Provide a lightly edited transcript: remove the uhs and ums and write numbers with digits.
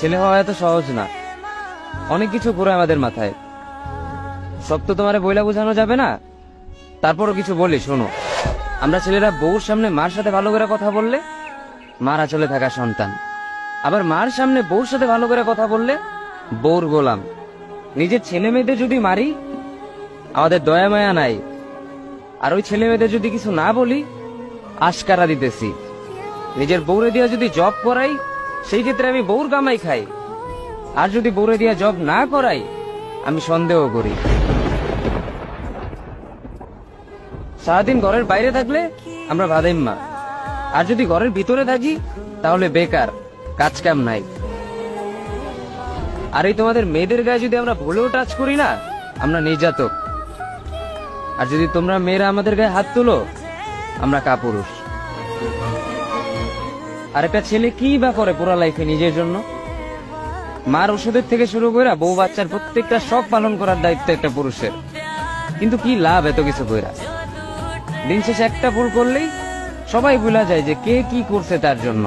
ছেলে হওয়া এত সহজ না, অনেক কিছু ঘুরে আমাদের মাথায়। সব তো তোমারে বইলা বোঝানো যাবে না, তারপরও কিছু বলি শোনো। আমরা ছেলেরা বউর সামনে মার সাথে ভালো করে কথা বললে মার আঁচলে থাকা সন্তান, আবার মার সামনে বউর সাথে ভালো করে কথা বললে বউর গোলাম। নিজের ছেলে মেয়েদের যদি মারি আমাদের দয়া মায়া নাই, আর ওই ছেলে মেয়েদের যদি কিছু না বলি আশকারা দিতেছি। নিজের বউরে দিয়া যদি জব করাই সেই ক্ষেত্রে আমি বউর কামাই খাই, আর যদি বউরে দিয়া জব না করাই আমি সন্দেহ করি। সারাদিন ঘরের বাইরে থাকলে আমরা ভাদাইম্মা, আর যদি ঘরের ভিতরে থাকি তাহলে বেকার, কাজ কাম নাই। আর এই তোমাদের মেয়েদের গায়ে যদি আমরা ভুলেও টাচ করি না আমরা নির্যাতক, আর যদি তোমরা মেয়েরা আমাদের গায়ে হাত তুলো আমরা কাপুরুষ। আর একটা ছেলে কি বা করে পুরো লাইফে নিজের জন্য? মার ওষুধের থেকে শুরু করে বউ বাচ্চার প্রত্যেকটা শখ পালন করার দায়িত্ব একটা পুরুষের। কিন্তু কি লাভ এত কিছু কইরা? দিন শেষে একটা ভুল করলেই সবাই ভুলা যায় যে কে কি করছে তার জন্য।